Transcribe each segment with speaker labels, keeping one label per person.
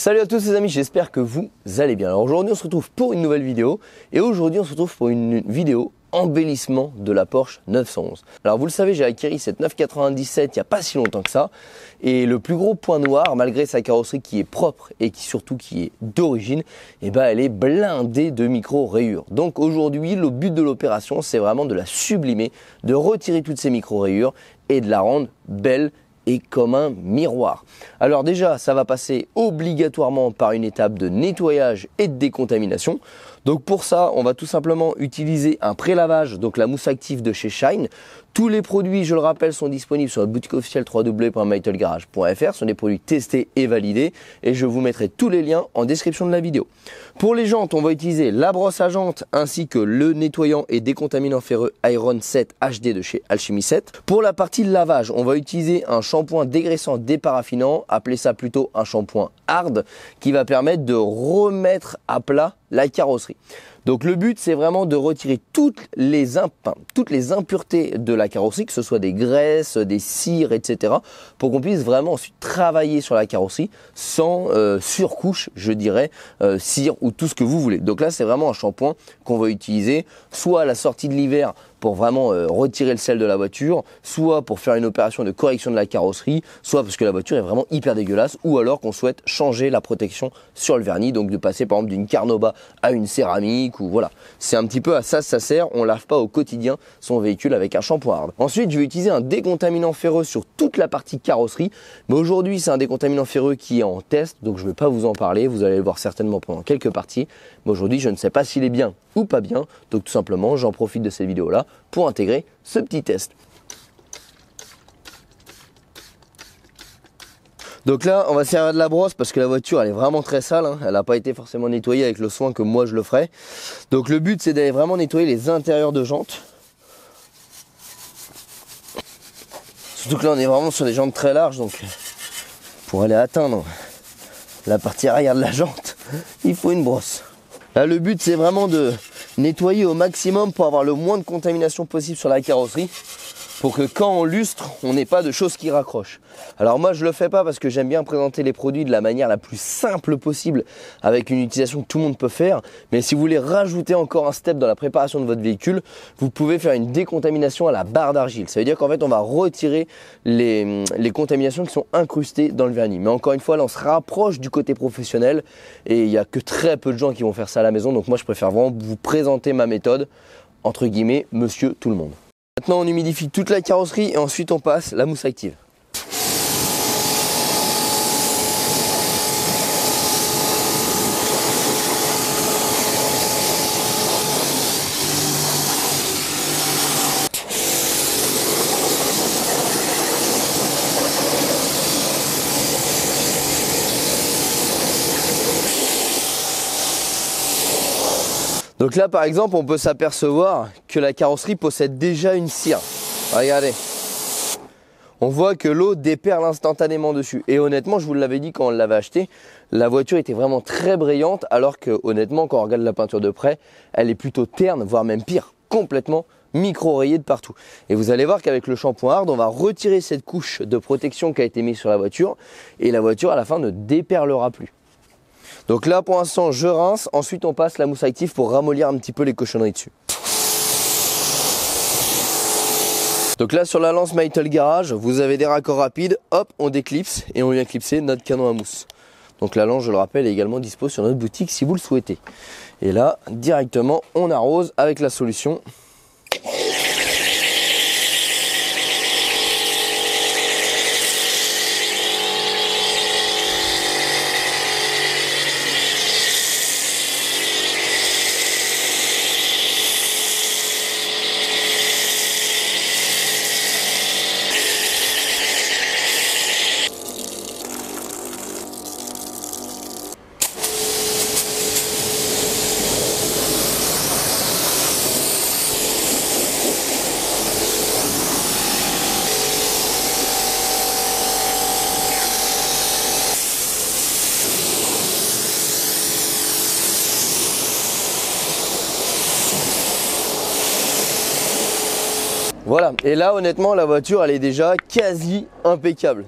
Speaker 1: Salut à tous les amis, j'espère que vous allez bien. Alors aujourd'hui on se retrouve pour une nouvelle vidéo et aujourd'hui on se retrouve pour une vidéo embellissement de la Porsche 911. Alors vous le savez, j'ai acquis cette 997 il n'y a pas si longtemps que ça et le plus gros point noir, malgré sa carrosserie qui est propre et surtout qui est d'origine, elle est blindée de micro-rayures. Donc aujourd'hui le but de l'opération c'est vraiment de la sublimer, de retirer toutes ces micro-rayures et de la rendre belle et comme un miroir. Alors déjà, ça va passer obligatoirement par une étape de nettoyage et de décontamination. Donc pour ça, on va tout simplement utiliser un pré-lavage, donc la mousse active de chez Shine. Tous les produits, je le rappelle, sont disponibles sur notre boutique officielle www.mytelgarage.fr. Ce sont des produits testés et validés et je vous mettrai tous les liens en description de la vidéo. Pour les jantes, on va utiliser la brosse à jantes ainsi que le nettoyant et décontaminant ferreux Iron 7 HD de chez Alchemy 7. Pour la partie lavage, on va utiliser un shampoing dégraissant déparafinant, appelez ça plutôt un shampoing hard, qui va permettre de remettre à plat la carrosserie. Donc le but c'est vraiment de retirer toutes les impuretés de la carrosserie, que ce soit des graisses, des cires, etc. pour qu'on puisse vraiment ensuite travailler sur la carrosserie sans surcouche, je dirais, cire ou tout ce que vous voulez. Donc là c'est vraiment un shampoing qu'on va utiliser soit à la sortie de l'hiver pour vraiment retirer le sel de la voiture, soit pour faire une opération de correction de la carrosserie, soit parce que la voiture est vraiment hyper dégueulasse, ou alors qu'on souhaite changer la protection sur le vernis, donc de passer par exemple d'une carnauba à une céramique, ou voilà. C'est un petit peu à ça sert, on lave pas au quotidien son véhicule avec un shampoing hard. Ensuite, je vais utiliser un décontaminant ferreux sur toute la partie carrosserie, mais aujourd'hui c'est un décontaminant ferreux qui est en test, donc je ne vais pas vous en parler, vous allez le voir certainement pendant quelques parties, mais aujourd'hui je ne sais pas s'il est bien ou pas bien, donc tout simplement j'en profite de cette vidéo là pour intégrer ce petit test. Donc là on va servir de la brosse parce que la voiture elle est vraiment très sale, hein. Elle n'a pas été forcément nettoyée avec le soin que moi je le ferai. Donc le but c'est d'aller vraiment nettoyer les intérieurs de jantes. Surtout que là on est vraiment sur des jantes très larges, donc pour aller atteindre la partie arrière de la jante, il faut une brosse. Là le but c'est vraiment de nettoyer au maximum pour avoir le moins de contamination possible sur la carrosserie, pour que quand on lustre, on n'ait pas de choses qui raccrochent. Alors moi je le fais pas parce que j'aime bien présenter les produits de la manière la plus simple possible, avec une utilisation que tout le monde peut faire, mais si vous voulez rajouter encore un step dans la préparation de votre véhicule, vous pouvez faire une décontamination à la barre d'argile. Ça veut dire qu'en fait on va retirer les contaminations qui sont incrustées dans le vernis. Mais encore une fois là on se rapproche du côté professionnel et il n'y a que très peu de gens qui vont faire ça à la maison, donc moi je préfère vraiment vous présenter ma méthode, entre guillemets, monsieur tout le monde. Maintenant on humidifie toute la carrosserie et ensuite on passe la mousse active. Donc là par exemple on peut s'apercevoir que la carrosserie possède déjà une cire. Regardez. On voit que l'eau déperle instantanément dessus. Et honnêtement je vous l'avais dit quand on l'avait acheté, la voiture était vraiment très brillante, alors que honnêtement quand on regarde la peinture de près, elle est plutôt terne, voire même pire, complètement micro-rayée de partout. Et vous allez voir qu'avec le shampoing hard, on va retirer cette couche de protection qui a été mise sur la voiture et la voiture à la fin ne déperlera plus. Donc là pour l'instant je rince, ensuite on passe la mousse active pour ramollir un petit peu les cochonneries dessus. Donc là sur la lance Mytel Garage, vous avez des raccords rapides, hop on déclipse et on vient clipser notre canon à mousse. Donc la lance je le rappelle est également dispo sur notre boutique si vous le souhaitez. Et là directement on arrose avec la solution. Voilà, et là honnêtement la voiture elle est déjà quasi impeccable.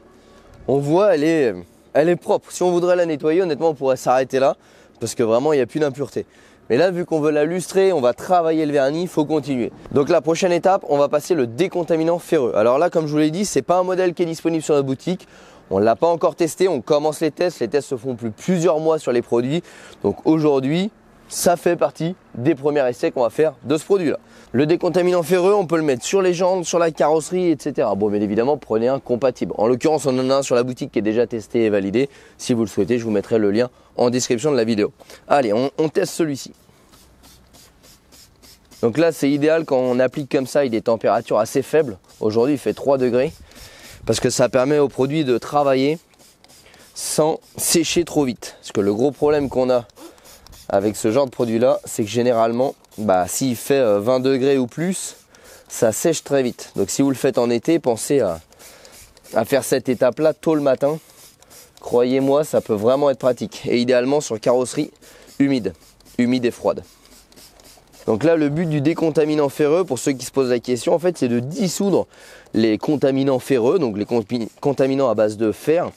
Speaker 1: On voit elle est elle est propre. Si on voudrait la nettoyer, honnêtement, on pourrait s'arrêter là parce que vraiment, il n'y a plus d'impureté. Mais là, vu qu'on veut la lustrer, on va travailler le vernis, il faut continuer. Donc la prochaine étape, on va passer le décontaminant ferreux. Alors là, comme je vous l'ai dit, c'est pas un modèle qui est disponible sur la boutique. On ne l'a pas encore testé, on commence les tests. Les tests se font depuis plusieurs mois sur les produits. Donc aujourd'hui, ça fait partie des premiers essais qu'on va faire de ce produit-là. Le décontaminant ferreux, on peut le mettre sur les jantes, sur la carrosserie, etc. Bon, bien évidemment, prenez un compatible. En l'occurrence, on en a un sur la boutique qui est déjà testé et validé. Si vous le souhaitez, je vous mettrai le lien en description de la vidéo. Allez, on teste celui-ci. Donc là, c'est idéal quand on applique comme ça, il a des températures assez faibles. Aujourd'hui, il fait 3 degrés parce que ça permet au produit de travailler sans sécher trop vite. Parce que le gros problème qu'on a avec ce genre de produit-là, c'est que généralement, s'il fait 20 degrés ou plus, ça sèche très vite. Donc si vous le faites en été, pensez à faire cette étape-là tôt le matin. Croyez-moi, ça peut vraiment être pratique. Et idéalement sur carrosserie humide et froide. Donc là, le but du décontaminant ferreux, pour ceux qui se posent la question, en fait, c'est de dissoudre les contaminants ferreux, donc les contaminants à base de fer,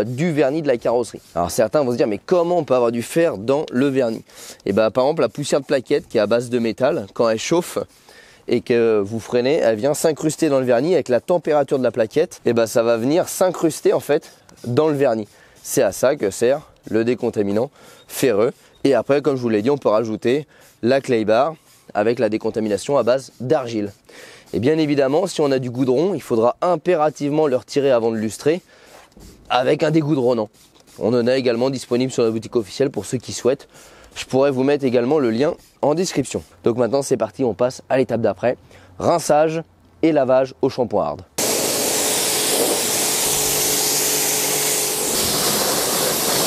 Speaker 1: du vernis de la carrosserie. Alors certains vont se dire, mais comment on peut avoir du fer dans le vernis? Et par exemple, la poussière de plaquette qui est à base de métal, quand elle chauffe et que vous freinez, elle vient s'incruster dans le vernis avec la température de la plaquette. Et ça va venir s'incruster en fait dans le vernis. C'est à ça que sert le décontaminant ferreux. Et après, comme je vous l'ai dit, on peut rajouter la clay bar avec la décontamination à base d'argile. Et bien évidemment, si on a du goudron, il faudra impérativement le retirer avant de lustrer avec un dégoudronnant. On en a également disponible sur la boutique officielle pour ceux qui souhaitent. Je pourrais vous mettre également le lien en description. Donc maintenant, c'est parti, on passe à l'étape d'après. Rinçage et lavage au shampoing hard.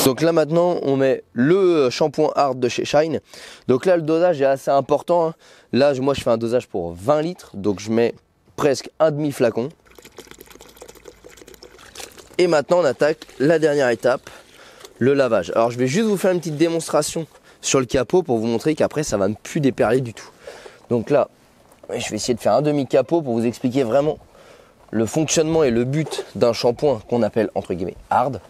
Speaker 1: Donc là maintenant on met le shampoing hard de chez Shine. Donc là le dosage est assez important, hein. Là moi je fais un dosage pour 20 litres. Donc je mets presque un demi flacon. Et maintenant on attaque la dernière étape, le lavage. Alors je vais juste vous faire une petite démonstration sur le capot pour vous montrer qu'après ça va ne plus déperler du tout. Donc là je vais essayer de faire un demi capot pour vous expliquer vraiment le fonctionnement et le but d'un shampoing qu'on appelle entre guillemets hard.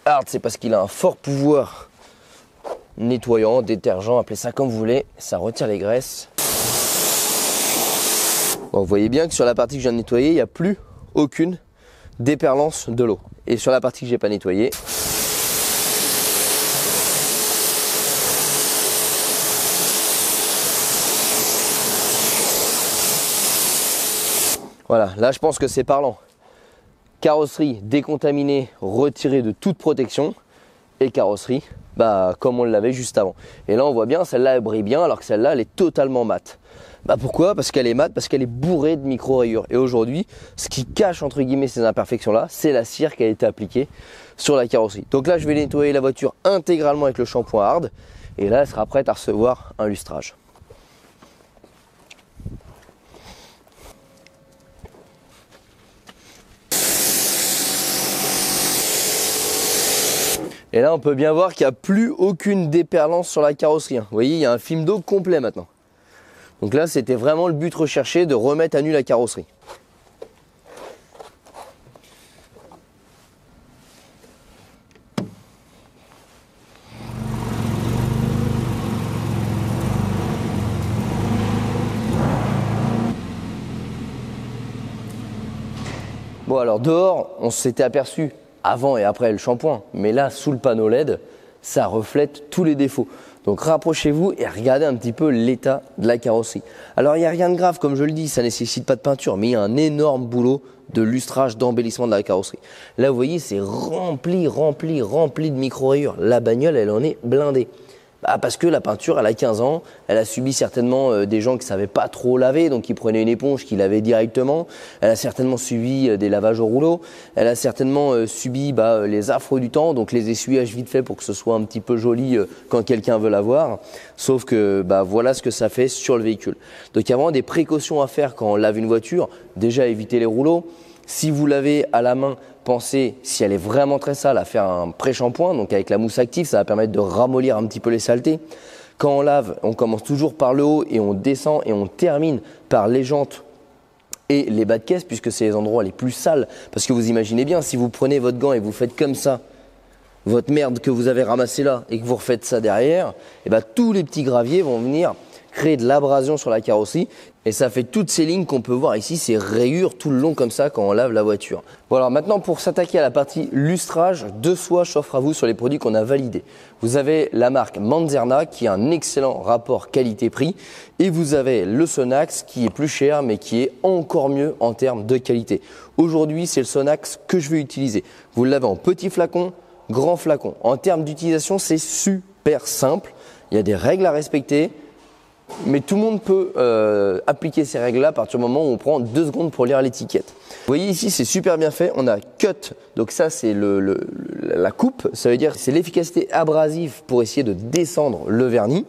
Speaker 1: Hard, c'est parce qu'il a un fort pouvoir nettoyant, détergent, appelez ça comme vous voulez. Ça retire les graisses. Bon, vous voyez bien que sur la partie que je viens de nettoyer, il n'y a plus aucune déperlance de l'eau. Et sur la partie que je n'ai pas nettoyée, voilà, là je pense que c'est parlant. Carrosserie décontaminée, retirée de toute protection. Et carrosserie, comme on l'avait juste avant. Et là on voit bien, celle-là elle brille bien alors que celle-là elle est totalement mate. Pourquoi? Parce qu'elle est mate, parce qu'elle est bourrée de micro-rayures. Et aujourd'hui, ce qui cache entre guillemets ces imperfections-là, c'est la cire qui a été appliquée sur la carrosserie. Donc là je vais nettoyer la voiture intégralement avec le shampoing hard. Et là elle sera prête à recevoir un lustrage. Et là, on peut bien voir qu'il n'y a plus aucune déperlance sur la carrosserie. Vous voyez, il y a un film d'eau complet maintenant. Donc là, c'était vraiment le but recherché de remettre à nu la carrosserie. Bon, alors dehors, on s'était aperçu avant et après le shampoing, mais là sous le panneau LED ça reflète tous les défauts. Donc rapprochez-vous et regardez un petit peu l'état de la carrosserie. Alors il n'y a rien de grave comme je le dis, ça ne nécessite pas de peinture, mais il y a un énorme boulot de lustrage, d'embellissement de la carrosserie. Là vous voyez c'est rempli de micro-rayures. La bagnole elle en est blindée. Parce que la peinture elle a 15 ans, elle a subi certainement des gens qui ne savaient pas trop laver, donc qui prenaient une éponge, qui lavaient directement. Elle a certainement subi des lavages au rouleau. Elle a certainement subi les affres du temps, donc les essuyages vite fait pour que ce soit un petit peu joli quand quelqu'un veut l'avoir. Sauf que voilà ce que ça fait sur le véhicule. Donc il y a vraiment des précautions à faire quand on lave une voiture. Déjà éviter les rouleaux. Si vous lavez à la main, pensez, si elle est vraiment très sale, à faire un pré-shampoing. Donc avec la mousse active, ça va permettre de ramollir un petit peu les saletés. Quand on lave, on commence toujours par le haut et on descend et on termine par les jantes et les bas de caisse, puisque c'est les endroits les plus sales. Parce que vous imaginez bien, si vous prenez votre gant et vous faites comme ça, votre merde que vous avez ramassée là, et que vous refaites ça derrière, et ben, tous les petits graviers vont venir créer de l'abrasion sur la carrosserie. Et ça fait toutes ces lignes qu'on peut voir ici, ces rayures tout le long comme ça quand on lave la voiture. Bon alors maintenant, pour s'attaquer à la partie lustrage, deux choix s'offrent à vous sur les produits qu'on a validés. Vous avez la marque Manzerna qui a un excellent rapport qualité-prix, et vous avez le Sonax qui est plus cher mais qui est encore mieux en termes de qualité. Aujourd'hui, c'est le Sonax que je vais utiliser. Vous l'avez en petit flacon, grand flacon. En termes d'utilisation, c'est super simple. Il y a des règles à respecter. Mais tout le monde peut appliquer ces règles-là à partir du moment où on prend 2 secondes pour lire l'étiquette. Vous voyez ici, c'est super bien fait. On a cut, donc ça c'est la coupe. Ça veut dire que c'est l'efficacité abrasive pour essayer de descendre le vernis.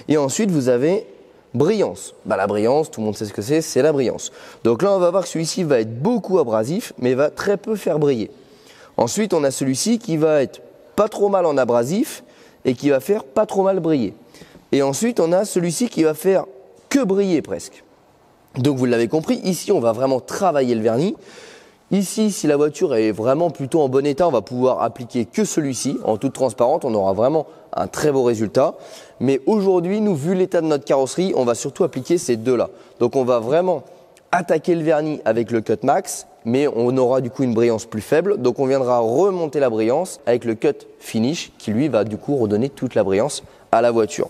Speaker 1: Et ensuite, vous avez brillance. La brillance, tout le monde sait ce que c'est la brillance. Donc là, on va voir que celui-ci va être beaucoup abrasif, mais va très peu faire briller. Ensuite, on a celui-ci qui va être pas trop mal en abrasif et qui va faire pas trop mal briller. Et ensuite, on a celui-ci qui va faire que briller presque. Donc, vous l'avez compris, ici, on va vraiment travailler le vernis. Ici, si la voiture est vraiment plutôt en bon état, on va pouvoir appliquer que celui-ci. En toute transparence, on aura vraiment un très beau résultat. Mais aujourd'hui, nous, vu l'état de notre carrosserie, on va surtout appliquer ces deux-là. Donc, on va vraiment attaquer le vernis avec le Cut Max, mais on aura du coup une brillance plus faible. Donc, on viendra remonter la brillance avec le Cut Finish qui, lui, va du coup redonner toute la brillance à la voiture.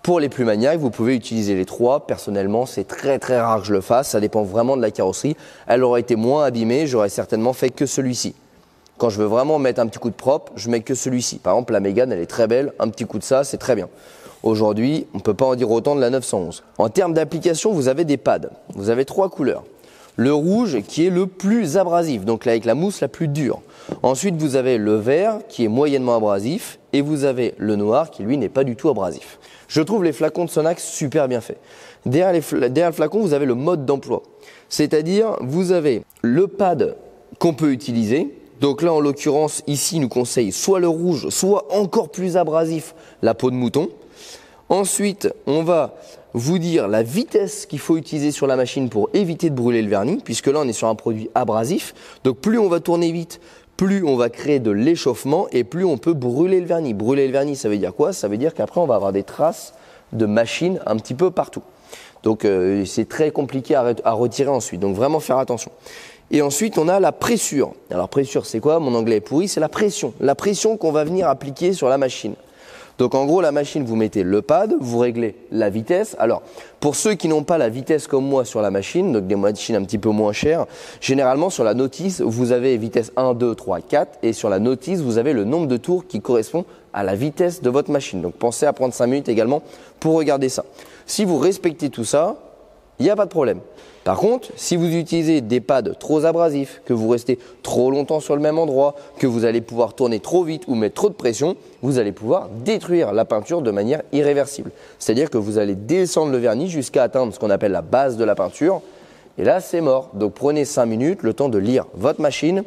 Speaker 1: Pour les plus maniaques, vous pouvez utiliser les trois. Personnellement, c'est très rare que je le fasse. Ça dépend vraiment de la carrosserie. Elle aurait été moins abîmée, j'aurais certainement fait que celui-ci. Quand je veux vraiment mettre un petit coup de propre, je mets que celui-ci. Par exemple, la Mégane, elle est très belle. Un petit coup de ça, c'est très bien. Aujourd'hui, on ne peut pas en dire autant de la 911. En termes d'application, vous avez des pads. Vous avez 3 couleurs. Le rouge qui est le plus abrasif, donc là avec la mousse la plus dure. Ensuite, vous avez le vert qui est moyennement abrasif et vous avez le noir qui lui n'est pas du tout abrasif. Je trouve les flacons de Sonax super bien faits. Derrière le flacon, vous avez le mode d'emploi. C'est-à-dire, vous avez le pad qu'on peut utiliser. Donc là, en l'occurrence, ici, nous conseille soit le rouge, soit encore plus abrasif, la peau de mouton. Ensuite, on va vous dire la vitesse qu'il faut utiliser sur la machine pour éviter de brûler le vernis, puisque là, on est sur un produit abrasif. Donc, plus on va tourner vite, plus on va créer de l'échauffement et plus on peut brûler le vernis. Brûler le vernis, ça veut dire quoi? Ça veut dire qu'après, on va avoir des traces de machine un petit peu partout. Donc, c'est très compliqué à retirer ensuite. Donc, vraiment faire attention. Et ensuite, on a la pressure. Alors, pressure, c'est quoi? Mon anglais est pourri, c'est la pression. La pression qu'on va venir appliquer sur la machine. Donc en gros, la machine, vous mettez le pad, vous réglez la vitesse. Alors, pour ceux qui n'ont pas la vitesse comme moi sur la machine, donc des machines un petit peu moins chères, généralement sur la notice, vous avez vitesse 1, 2, 3, 4 et sur la notice, vous avez le nombre de tours qui correspond à la vitesse de votre machine. Donc pensez à prendre 5 minutes également pour regarder ça. Si vous respectez tout ça, il n'y a pas de problème. Par contre, si vous utilisez des pads trop abrasifs, que vous restez trop longtemps sur le même endroit, que vous allez pouvoir tourner trop vite ou mettre trop de pression, vous allez pouvoir détruire la peinture de manière irréversible. C'est-à-dire que vous allez descendre le vernis jusqu'à atteindre ce qu'on appelle la base de la peinture. Et là, c'est mort. Donc prenez 5 minutes, le temps de lire votre machine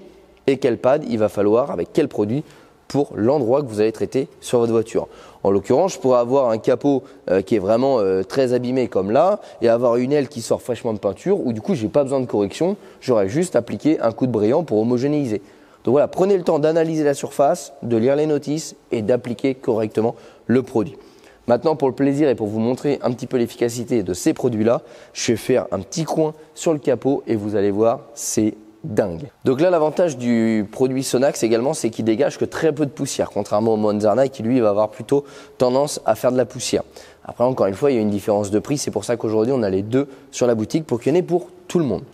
Speaker 1: et quel pad il va falloir, avec quel produit pour l'endroit que vous allez traiter sur votre voiture. En l'occurrence, je pourrais avoir un capot qui est vraiment très abîmé comme là et avoir une aile qui sort fraîchement de peinture où du coup, je n'ai pas besoin de correction. J'aurais juste appliqué un coup de brillant pour homogénéiser. Donc voilà, prenez le temps d'analyser la surface, de lire les notices et d'appliquer correctement le produit. Maintenant, pour le plaisir et pour vous montrer un petit peu l'efficacité de ces produits-là, je vais faire un petit coin sur le capot et vous allez voir, c'est dingue. Donc là, l'avantage du produit Sonax également, c'est qu'il dégage que très peu de poussière, contrairement au Manzerna qui lui va avoir plutôt tendance à faire de la poussière. Après, encore une fois, il y a une différence de prix, c'est pour ça qu'aujourd'hui on a les deux sur la boutique pour qu'il y en ait pour tout le monde.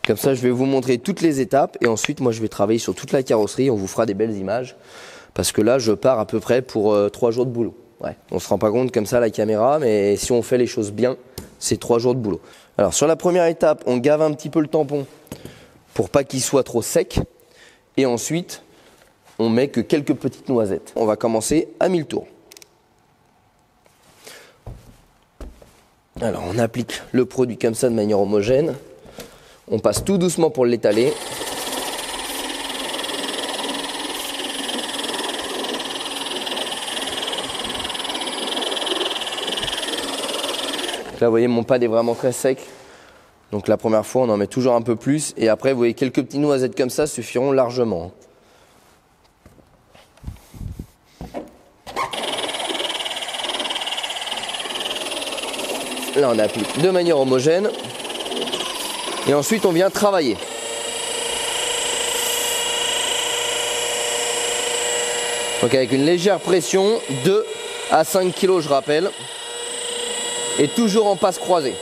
Speaker 1: Comme ça, je vais vous montrer toutes les étapes et ensuite moi je vais travailler sur toute la carrosserie, on vous fera des belles images parce que là je pars à peu près pour 3 jours de boulot. Ouais, on se rend pas compte comme ça à la caméra, mais si on fait les choses bien, c'est 3 jours de boulot. Alors sur la première étape, on gave un petit peu le tampon pour pas qu'il soit trop sec. Et ensuite, on met que quelques petites noisettes. On va commencer à 1000 tours. Alors on applique le produit comme ça de manière homogène. On passe tout doucement pour l'étaler. Là, vous voyez, mon pad est vraiment très sec. Donc la première fois, on en met toujours un peu plus. Et après, vous voyez, quelques petits noisettes comme ça suffiront largement. Là, on applique de manière homogène. Et ensuite, on vient travailler. Donc avec une légère pression, 2 à 5 kg, je rappelle. Et toujours en passe croisée.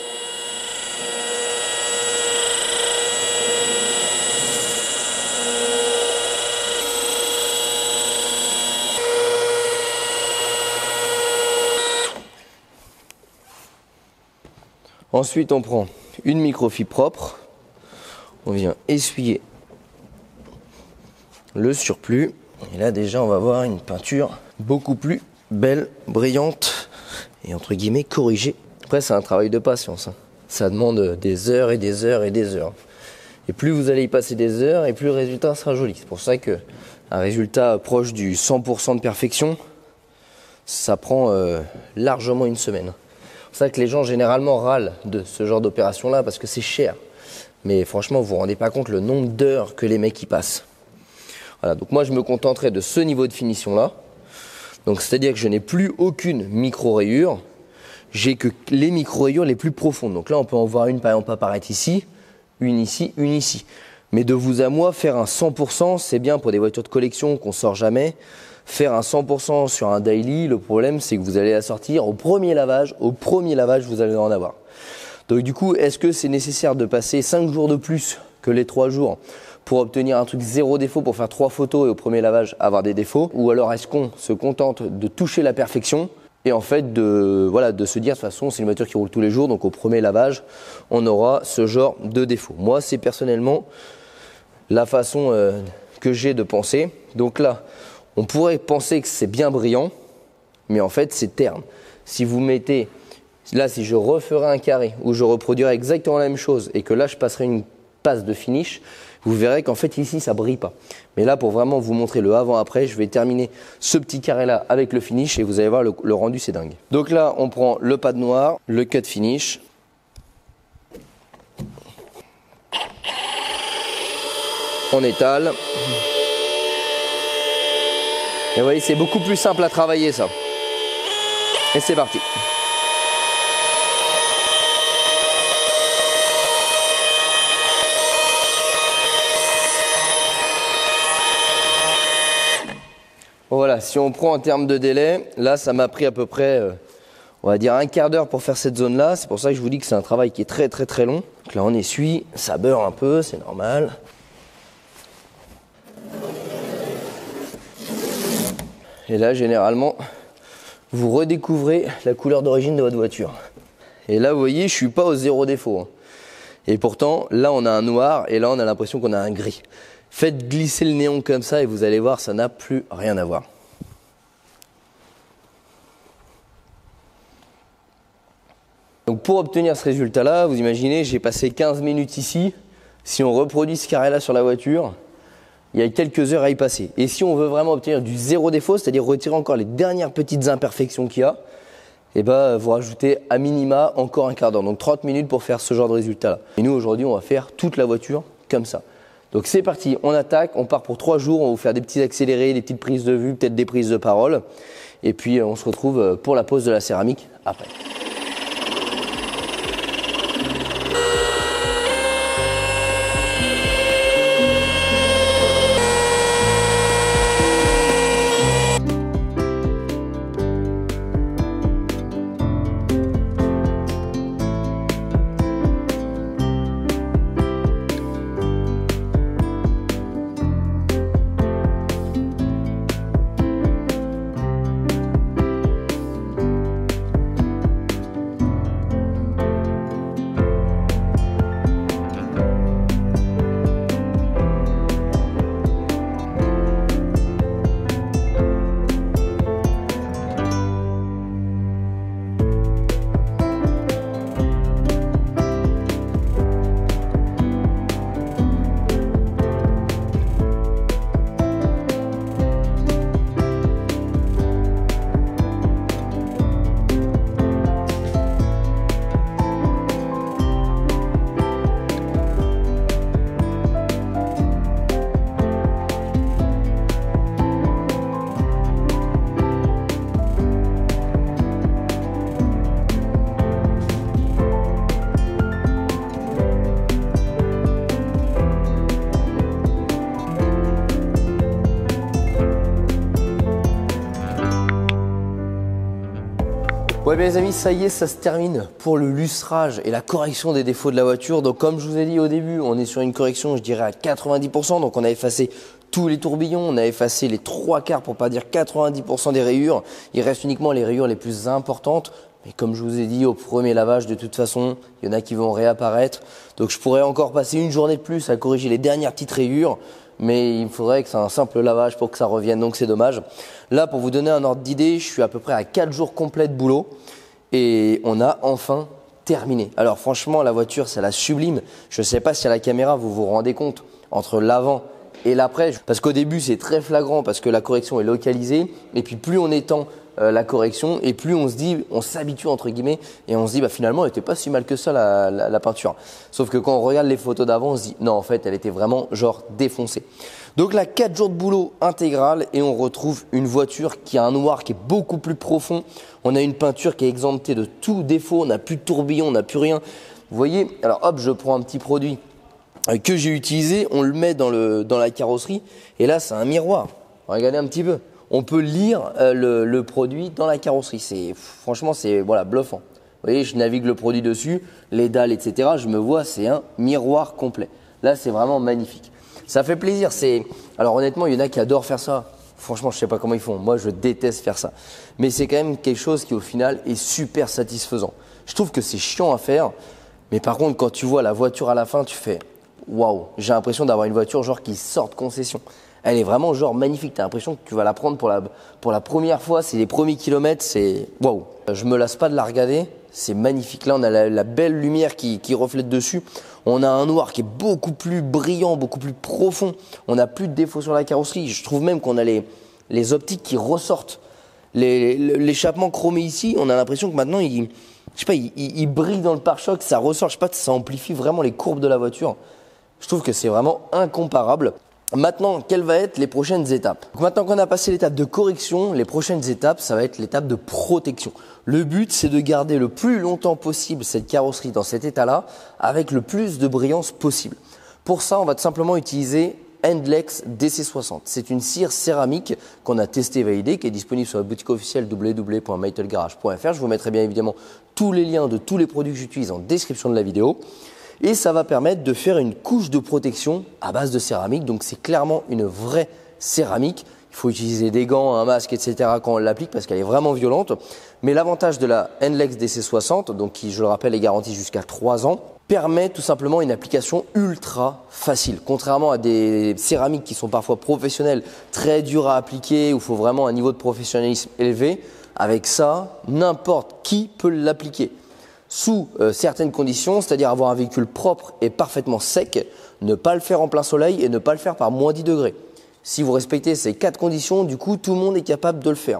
Speaker 1: Ensuite, on prend une microfibre propre. On vient essuyer le surplus. Et là, déjà, on va avoir une peinture beaucoup plus belle, brillante et entre guillemets corrigée. Après, c'est un travail de patience. Ça demande des heures et des heures et des heures. Et plus vous allez y passer des heures, et plus le résultat sera joli. C'est pour ça qu'un résultat proche du 100% de perfection, ça prend largement une semaine. C'est pour ça que les gens généralement râlent de ce genre d'opération-là parce que c'est cher. Mais franchement, vous ne vous rendez pas compte le nombre d'heures que les mecs y passent. Voilà, donc moi je me contenterai de ce niveau de finition-là. Donc c'est-à-dire que je n'ai plus aucune micro-rayure. J'ai que les micro-rayures les plus profondes. Donc là, on peut en voir une, par exemple, apparaître ici, une ici, une ici. Mais de vous à moi, faire un 100%, c'est bien pour des voitures de collection qu'on sort jamais. Faire un 100% sur un daily, le problème, c'est que vous allez la sortir au premier lavage, vous allez en avoir. Donc du coup, est-ce que c'est nécessaire de passer 5 jours de plus que les 3 jours pour obtenir un truc zéro défaut, pour faire 3 photos et au premier lavage avoir des défauts? Ou alors est-ce qu'on se contente de toucher la perfection et en fait de se dire de toute façon c'est une voiture qui roule tous les jours, donc au premier lavage on aura ce genre de défaut. Moi c'est personnellement la façon que j'ai de penser. Donc là on pourrait penser que c'est bien brillant, mais en fait c'est terne. Si vous mettez, là si je referais un carré où je reproduirais exactement la même chose et que là je passerais une passe de finish, vous verrez qu'en fait ici ça brille pas. Mais là pour vraiment vous montrer le avant-après, je vais terminer ce petit carré là avec le finish et vous allez voir le rendu, c'est dingue. Donc là on prend le pad noir, le cut finish. On étale. Et vous voyez, c'est beaucoup plus simple à travailler ça. Et c'est parti. Voilà, si on prend en termes de délai, là ça m'a pris à peu près, on va dire un quart d'heure pour faire cette zone là. C'est pour ça que je vous dis que c'est un travail qui est très très très long. Donc là on essuie, ça beurre un peu, c'est normal. Et là généralement, vous redécouvrez la couleur d'origine de votre voiture. Et là vous voyez, je suis pas au zéro défaut. Et pourtant, là on a un noir et là on a l'impression qu'on a un gris. Faites glisser le néon comme ça et vous allez voir, ça n'a plus rien à voir. Donc pour obtenir ce résultat-là, vous imaginez, j'ai passé 15 minutes ici. Si on reproduit ce carré-là sur la voiture, il y a quelques heures à y passer. Et si on veut vraiment obtenir du zéro défaut, c'est-à-dire retirer encore les dernières petites imperfections qu'il y a, et ben vous rajoutez à minima encore un quart d'heure. Donc 30 minutes pour faire ce genre de résultat-là. Et nous aujourd'hui, on va faire toute la voiture comme ça. Donc c'est parti, on attaque, on part pour 3 jours, on va vous faire des petits accélérés, des petites prises de vue, peut-être des prises de parole. Et puis on se retrouve pour la pose de la céramique après. Ouais bien les amis, ça y est, ça se termine pour le lustrage et la correction des défauts de la voiture. Donc comme je vous ai dit au début, on est sur une correction je dirais à 90%. Donc on a effacé tous les tourbillons, on a effacé les 3/4 pour pas dire 90% des rayures. Il reste uniquement les rayures les plus importantes. Mais comme je vous ai dit au premier lavage, de toute façon, il y en a qui vont réapparaître. Donc je pourrais encore passer une journée de plus à corriger les dernières petites rayures. Mais il me faudrait que c'est un simple lavage pour que ça revienne, donc c'est dommage. Là, pour vous donner un ordre d'idée, je suis à peu près à 4 jours complets de boulot et on a enfin terminé. Alors franchement, la voiture, c'est la sublime. Je ne sais pas si à la caméra, vous vous rendez compte entre l'avant et l'après. Parce qu'au début, c'est très flagrant parce que la correction est localisée. Et puis plus on étend la correction et plus on se dit, on s'habitue entre guillemets et on se dit bah finalement elle était pas si mal que ça la peinture. Sauf que quand on regarde les photos d'avant, on se dit non en fait elle était vraiment genre défoncée. Donc là 4 jours de boulot intégral et on retrouve une voiture qui a un noir qui est beaucoup plus profond. On a une peinture qui est exemptée de tout défaut, on n'a plus de tourbillon, on n'a plus rien. Vous voyez, alors hop je prends un petit produit que j'ai utilisé, on le met dans la carrosserie et là c'est un miroir. Regardez un petit peu. On peut lire le produit dans la carrosserie. Franchement, c'est voilà, bluffant. Vous voyez, je navigue le produit dessus, les dalles, etc. Je me vois, c'est un miroir complet. Là, c'est vraiment magnifique. Ça fait plaisir. Alors honnêtement, il y en a qui adorent faire ça. Franchement, je ne sais pas comment ils font. Moi, je déteste faire ça. Mais c'est quand même quelque chose qui, au final, est super satisfaisant. Je trouve que c'est chiant à faire. Mais par contre, quand tu vois la voiture à la fin, tu fais waouh. J'ai l'impression d'avoir une voiture genre qui sort de concession. Elle est vraiment genre magnifique. Tu as l'impression que tu vas la prendre pour la première fois. C'est les premiers kilomètres. C'est waouh. Je me lasse pas de la regarder. C'est magnifique. Là, on a la belle lumière qui reflète dessus. On a un noir qui est beaucoup plus brillant, beaucoup plus profond. On n'a plus de défauts sur la carrosserie. Je trouve même qu'on a les optiques qui ressortent. L'échappement chromé ici, on a l'impression que maintenant, je sais pas, il brille dans le pare-choc. Ça ressort. Je sais pas, ça amplifie vraiment les courbes de la voiture. Je trouve que c'est vraiment incomparable. Maintenant, quelles vont être les prochaines étapes? Donc maintenant qu'on a passé l'étape de correction, les prochaines étapes, ça va être l'étape de protection. Le but, c'est de garder le plus longtemps possible cette carrosserie dans cet état-là avec le plus de brillance possible. Pour ça, on va tout simplement utiliser Handlex DC60. C'est une cire céramique qu'on a testée et validée, qui est disponible sur la boutique officielle www.metalgarage.fr. Je vous mettrai bien évidemment tous les liens de tous les produits que j'utilise en description de la vidéo. Et ça va permettre de faire une couche de protection à base de céramique. Donc c'est clairement une vraie céramique. Il faut utiliser des gants, un masque, etc. quand on l'applique parce qu'elle est vraiment violente. Mais l'avantage de la Handlex DC60, donc qui je le rappelle est garantie jusqu'à 3 ans, permet tout simplement une application ultra facile. Contrairement à des céramiques qui sont parfois professionnelles, très dures à appliquer, où il faut vraiment un niveau de professionnalisme élevé, avec ça, n'importe qui peut l'appliquer. Sous certaines conditions, c'est-à-dire avoir un véhicule propre et parfaitement sec, ne pas le faire en plein soleil et ne pas le faire par moins 10 degrés. Si vous respectez ces 4 conditions, du coup, tout le monde est capable de le faire.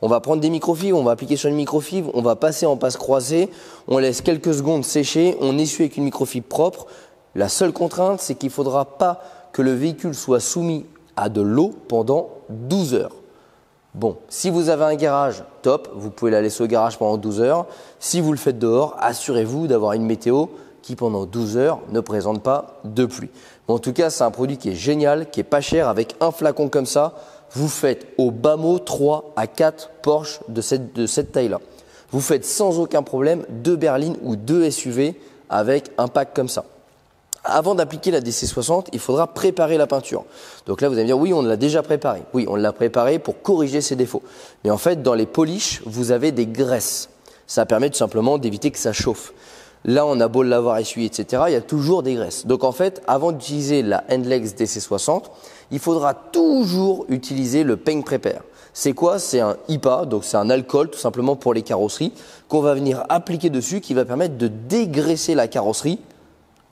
Speaker 1: On va prendre des microfibres, on va appliquer sur une microfibre, on va passer en passe croisée, on laisse quelques secondes sécher, on essuie avec une microfibre propre. La seule contrainte, c'est qu'il ne faudra pas que le véhicule soit soumis à de l'eau pendant 12 heures. Bon, si vous avez un garage, top, vous pouvez la laisser au garage pendant 12 heures. Si vous le faites dehors, assurez-vous d'avoir une météo qui pendant 12 heures ne présente pas de pluie. Mais en tout cas, c'est un produit qui est génial, qui est pas cher. Avec un flacon comme ça, vous faites au bas mot 3 à 4 Porsche de cette taille-là. Vous faites sans aucun problème 2 berlines ou 2 SUV avec un pack comme ça. Avant d'appliquer la DC60, il faudra préparer la peinture. Donc là, vous allez me dire, oui, on l'a déjà préparée. Oui, on l'a préparée pour corriger ses défauts. Mais en fait, dans les polishes, vous avez des graisses. Ça permet tout simplement d'éviter que ça chauffe. Là, on a beau l'avoir essuyé, etc., il y a toujours des graisses. Donc en fait, avant d'utiliser la Handlex DC60, il faudra toujours utiliser le Paint Prepare. C'est quoi? C'est un IPA, donc c'est un alcool tout simplement pour les carrosseries, qu'on va venir appliquer dessus, qui va permettre de dégraisser la carrosserie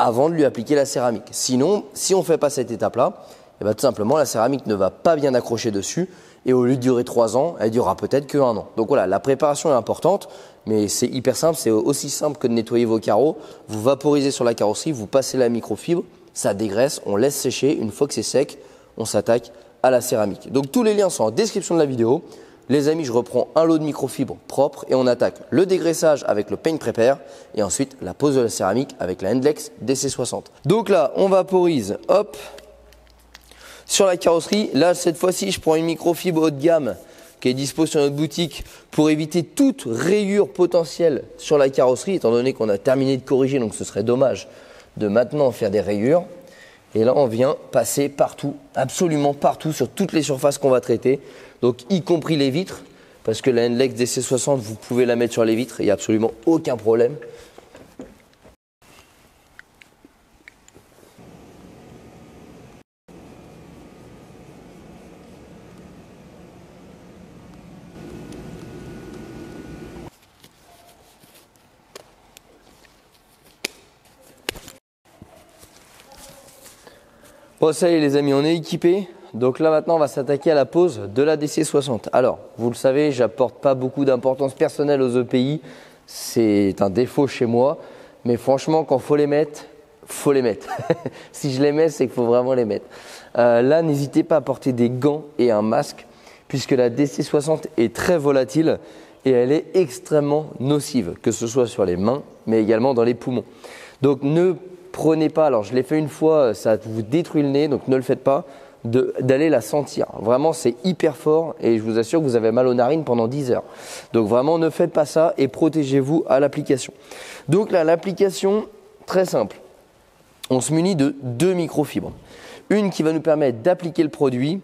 Speaker 1: avant de lui appliquer la céramique. Sinon, si on ne fait pas cette étape-là, eh bien, tout simplement, la céramique ne va pas bien accrocher dessus et au lieu de durer 3 ans, elle durera peut-être que 1 an. Donc voilà, la préparation est importante, mais c'est hyper simple. C'est aussi simple que de nettoyer vos carreaux. Vous vaporisez sur la carrosserie, vous passez la microfibre, ça dégraisse, on laisse sécher. Une fois que c'est sec, on s'attaque à la céramique. Donc tous les liens sont en description de la vidéo. Les amis, je reprends un lot de microfibres propres et on attaque le dégraissage avec le Paint Prepare et ensuite la pose de la céramique avec la Handlex DC60. Donc là, on vaporise, hop, sur la carrosserie. Là, cette fois-ci, je prends une microfibre haut de gamme qui est dispo sur notre boutique pour éviter toute rayure potentielle sur la carrosserie, étant donné qu'on a terminé de corriger, donc ce serait dommage de maintenant faire des rayures. Et là, on vient passer partout, absolument partout, sur toutes les surfaces qu'on va traiter, donc y compris les vitres, parce que la NLEX DC60, vous pouvez la mettre sur les vitres, il n'y a absolument aucun problème. Bon, ça y est les amis, on est équipés. Donc là maintenant on va s'attaquer à la pose de la DC60. Alors, vous le savez, j'apporte pas beaucoup d'importance personnelle aux EPI. C'est un défaut chez moi. Mais franchement, quand faut les mettre, faut les mettre. Si je les mets, c'est qu'il faut vraiment les mettre. Là, n'hésitez pas à porter des gants et un masque, puisque la DC60 est très volatile et elle est extrêmement nocive, que ce soit sur les mains, mais également dans les poumons. Donc ne prenez pas, alors je l'ai fait une fois, ça vous détruit le nez, donc ne le faites pas, d'aller la sentir. Vraiment, c'est hyper fort et je vous assure que vous avez mal aux narines pendant 10 heures. Donc vraiment, ne faites pas ça et protégez-vous à l'application. Donc là, l'application, très simple. On se munit de 2 microfibres. Une qui va nous permettre d'appliquer le produit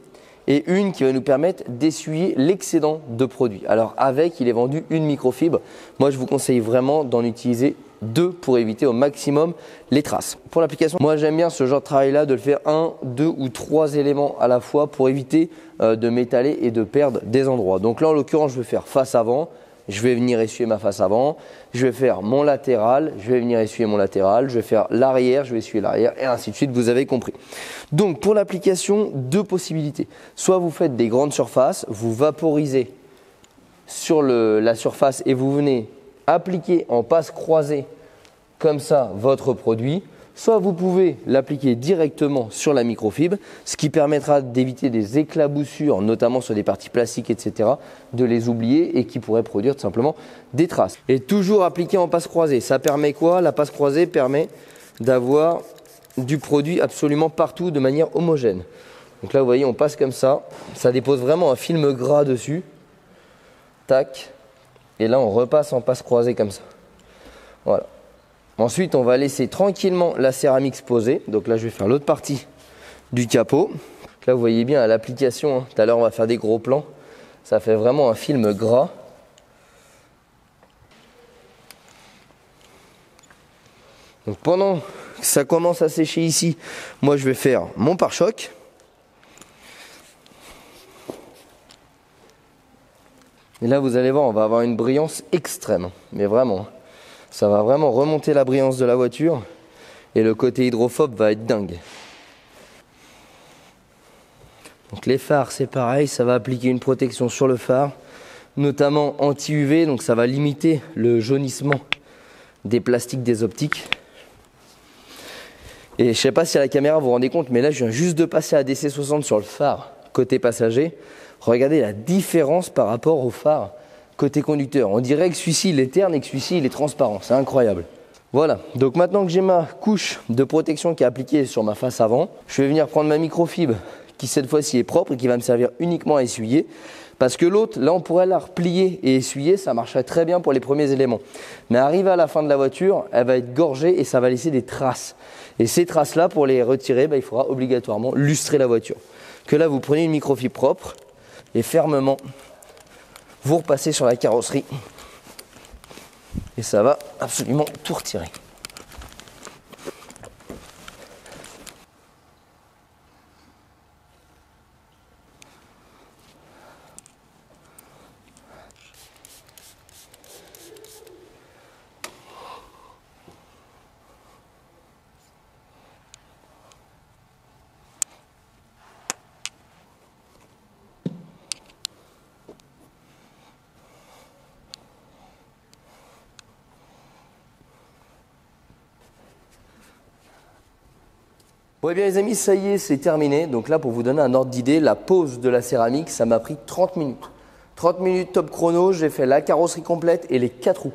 Speaker 1: et une qui va nous permettre d'essuyer l'excédent de produit. Alors avec, il est vendu une microfibre. Moi, je vous conseille vraiment d'en utiliser 2 pour éviter au maximum les traces. Pour l'application, moi j'aime bien ce genre de travail-là, de le faire 1, 2 ou 3 éléments à la fois pour éviter de m'étaler et de perdre des endroits. Donc là, en l'occurrence, je vais faire face avant. Je vais venir essuyer ma face avant, je vais faire mon latéral, je vais venir essuyer mon latéral, je vais faire l'arrière, je vais essuyer l'arrière et ainsi de suite, vous avez compris. Donc pour l'application, 2 possibilités. Soit vous faites des grandes surfaces, vous vaporisez sur la surface et vous venez appliquer en passe croisée comme ça votre produit. Soit vous pouvez l'appliquer directement sur la microfibre, ce qui permettra d'éviter des éclaboussures, notamment sur des parties plastiques, etc., de les oublier et qui pourraient produire tout simplement des traces. Et toujours appliquer en passe croisée. Ça permet quoi? La passe croisée permet d'avoir du produit absolument partout de manière homogène. Donc là, vous voyez, on passe comme ça. Ça dépose vraiment un film gras dessus. Tac. Et là, on repasse en passe croisée comme ça. Voilà. Ensuite, on va laisser tranquillement la céramique se poser. Donc là, je vais faire l'autre partie du capot. Là, vous voyez bien à l'application, hein. Tout à l'heure, on va faire des gros plans. Ça fait vraiment un film gras. Donc pendant que ça commence à sécher ici, moi, je vais faire mon pare-choc. Et là, vous allez voir, on va avoir une brillance extrême. Mais vraiment. Ça va vraiment remonter la brillance de la voiture et le côté hydrophobe va être dingue. Donc les phares, c'est pareil, ça va appliquer une protection sur le phare, notamment anti-UV, donc ça va limiter le jaunissement des plastiques des optiques. Et je ne sais pas si à la caméra vous vous rendez compte, mais là je viens juste de passer à DC60 sur le phare côté passager. Regardez la différence par rapport au phare côté conducteur. On dirait que celui-ci il est terne et que celui-ci il est transparent. C'est incroyable. Voilà, donc maintenant que j'ai ma couche de protection qui est appliquée sur ma face avant, je vais venir prendre ma microfibre qui cette fois-ci est propre et qui va me servir uniquement à essuyer. Parce que l'autre, là on pourrait la replier et essuyer, ça marcherait très bien pour les premiers éléments. Mais arrivé à la fin de la voiture, elle va être gorgée et ça va laisser des traces. Et ces traces-là, pour les retirer, il faudra obligatoirement lustrer la voiture. Que là vous prenez une microfibre propre et fermement, vous repassez sur la carrosserie et ça va absolument tout retirer. Bon, eh bien les amis, ça y est, c'est terminé. Donc là, pour vous donner un ordre d'idée, la pose de la céramique, ça m'a pris 30 minutes. 30 minutes top chrono, j'ai fait la carrosserie complète et les 4 roues.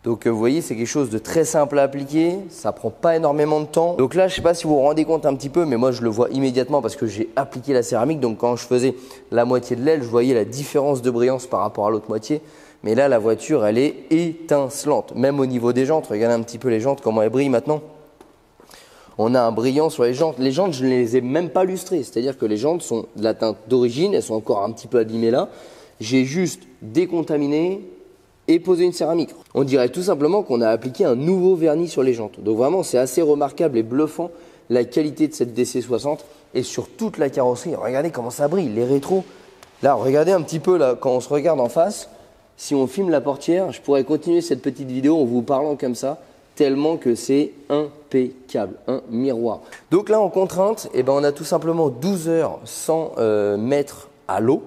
Speaker 1: Donc vous voyez, c'est quelque chose de très simple à appliquer, ça prend pas énormément de temps. Donc là, je sais pas si vous vous rendez compte un petit peu, mais moi je le vois immédiatement parce que j'ai appliqué la céramique. Donc quand je faisais la moitié de l'aile, je voyais la différence de brillance par rapport à l'autre moitié. Mais là, la voiture, elle est étincelante. Même au niveau des jantes, regardez un petit peu les jantes, comment elles brillent maintenant. On a un brillant sur les jantes. Les jantes, je ne les ai même pas lustrées. C'est-à-dire que les jantes sont de la teinte d'origine, elles sont encore un petit peu abîmées là. J'ai juste décontaminé et posé une céramique. On dirait tout simplement qu'on a appliqué un nouveau vernis sur les jantes. Donc vraiment, c'est assez remarquable et bluffant la qualité de cette DC60 et sur toute la carrosserie. Regardez comment ça brille, les rétros. Là, regardez un petit peu là, quand on se regarde en face. Si on filme la portière, je pourrais continuer cette petite vidéo en vous parlant comme ça, tellement que c'est impeccable, un miroir. Donc là, en contrainte, eh ben, on a tout simplement 12 heures sans mettre à l'eau.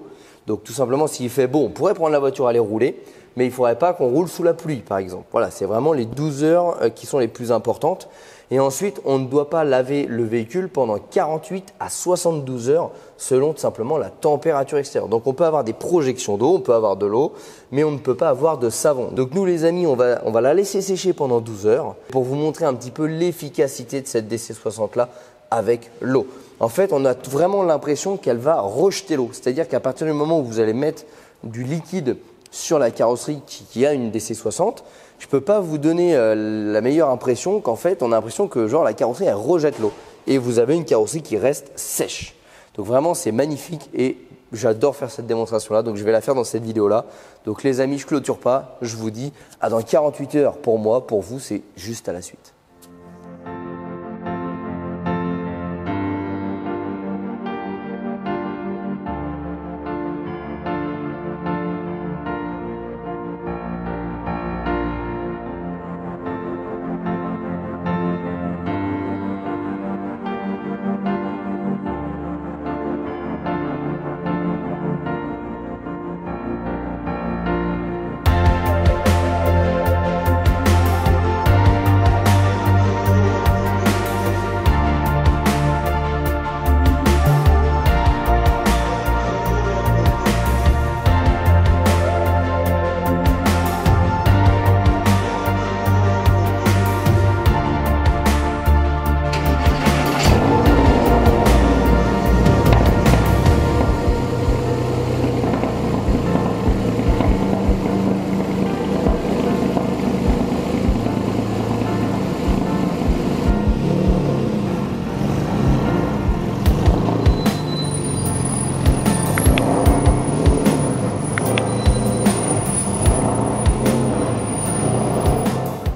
Speaker 1: Donc tout simplement, s'il fait beau, on pourrait prendre la voiture, aller rouler, mais il ne faudrait pas qu'on roule sous la pluie, par exemple. Voilà, c'est vraiment les 12 heures qui sont les plus importantes. Et ensuite, on ne doit pas laver le véhicule pendant 48 à 72 heures selon tout simplement la température extérieure. Donc on peut avoir des projections d'eau, on peut avoir de l'eau, mais on ne peut pas avoir de savon. Donc nous les amis, on va la laisser sécher pendant 12 heures pour vous montrer un petit peu l'efficacité de cette DC60 là avec l'eau. En fait, on a vraiment l'impression qu'elle va rejeter l'eau. C'est-à-dire qu'à partir du moment où vous allez mettre du liquide sur la carrosserie qui a une DC60, je ne peux pas vous donner la meilleure impression qu'en fait, on a l'impression que genre la carrosserie, elle rejette l'eau. Et vous avez une carrosserie qui reste sèche. Donc vraiment, c'est magnifique et j'adore faire cette démonstration-là. Donc je vais la faire dans cette vidéo-là. Donc les amis, je ne clôture pas. Je vous dis à dans 48 heures pour moi. Pour vous, c'est juste à la suite.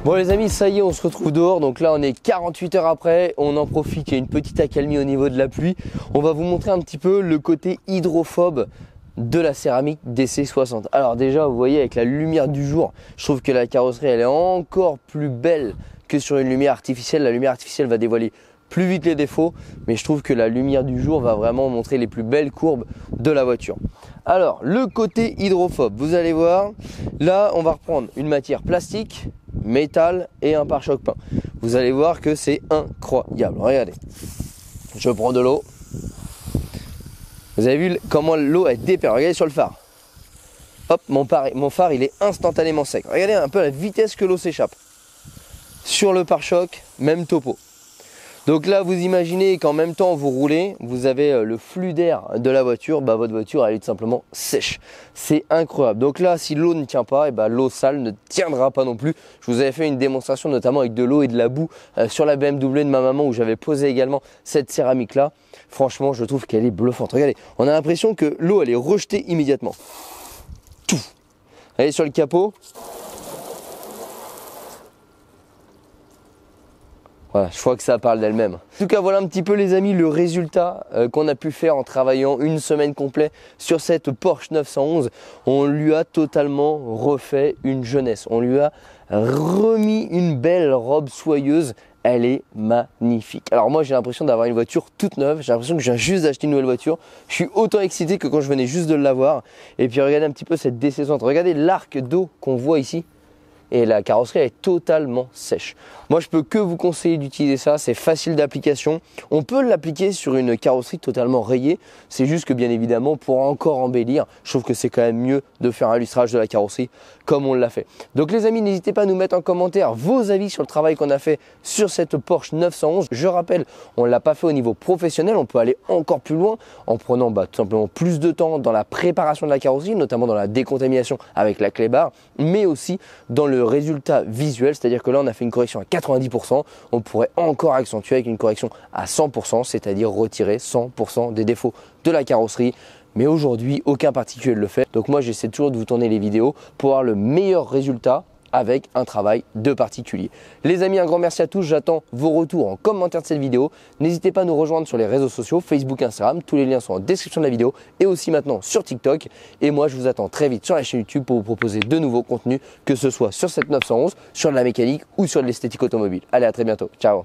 Speaker 1: Bon les amis, ça y est, on se retrouve dehors. Donc là on est 48 heures après, on en profite, il y a une petite accalmie au niveau de la pluie. On va vous montrer un petit peu le côté hydrophobe de la céramique DC60. Alors déjà, vous voyez, avec la lumière du jour, je trouve que la carrosserie elle est encore plus belle que sur une lumière artificielle. La lumière artificielle va dévoiler plus vite les défauts, mais je trouve que la lumière du jour va vraiment montrer les plus belles courbes de la voiture. Alors le côté hydrophobe, vous allez voir, là on va reprendre une matière plastique, métal et un pare-choc peint. Vous allez voir que c'est incroyable. Regardez, je prends de l'eau. Vous avez vu comment l'eau est dépaire. Regardez sur le phare. Hop, mon phare il est instantanément sec. Regardez un peu la vitesse que l'eau s'échappe. Sur le pare-choc, même topo. Donc là, vous imaginez qu'en même temps vous roulez, vous avez le flux d'air de la voiture, bah, votre voiture elle est tout simplement sèche. C'est incroyable. Donc là, si l'eau ne tient pas, et bah, l'eau sale ne tiendra pas non plus. Je vous avais fait une démonstration notamment avec de l'eau et de la boue sur la BMW de ma maman où j'avais posé également cette céramique là. Franchement, je trouve qu'elle est bluffante. Regardez, on a l'impression que l'eau elle est rejetée immédiatement. Tout. Allez sur le capot. Voilà, je crois que ça parle d'elle-même. En tout cas, voilà un petit peu les amis le résultat qu'on a pu faire en travaillant une semaine complète sur cette Porsche 911. On lui a totalement refait une jeunesse. On lui a remis une belle robe soyeuse. Elle est magnifique. Alors moi j'ai l'impression d'avoir une voiture toute neuve. J'ai l'impression que je viens juste d'acheter une nouvelle voiture. Je suis autant excité que quand je venais juste de l'avoir. Et puis regardez un petit peu cette DC60. Regardez l'arc d'eau qu'on voit ici. et la carrosserie elle est totalement sèche. Moi je peux que vous conseiller d'utiliser ça, c'est facile d'application. On peut l'appliquer sur une carrosserie totalement rayée, c'est juste que bien évidemment pour encore embellir, je trouve que c'est quand même mieux de faire un lustrage de la carrosserie comme on l'a fait. Donc les amis, n'hésitez pas à nous mettre en commentaire vos avis sur le travail qu'on a fait sur cette Porsche 911. Je rappelle, on ne l'a pas fait au niveau professionnel, on peut aller encore plus loin en prenant tout simplement plus de temps dans la préparation de la carrosserie, notamment dans la décontamination avec la clé barre, mais aussi dans le résultat visuel, c'est-à-dire que là on a fait une correction à 90%, on pourrait encore accentuer avec une correction à 100%, c'est-à-dire retirer 100% des défauts de la carrosserie. Mais aujourd'hui, aucun particulier ne le fait. Donc moi, j'essaie toujours de vous tourner les vidéos pour avoir le meilleur résultat avec un travail de particulier. Les amis, un grand merci à tous. J'attends vos retours en commentaire de cette vidéo. N'hésitez pas à nous rejoindre sur les réseaux sociaux, Facebook, Instagram. Tous les liens sont en description de la vidéo et aussi maintenant sur TikTok. Et moi, je vous attends très vite sur la chaîne YouTube pour vous proposer de nouveaux contenus, que ce soit sur cette 911, sur de la mécanique ou sur de l'esthétique automobile. Allez, à très bientôt. Ciao.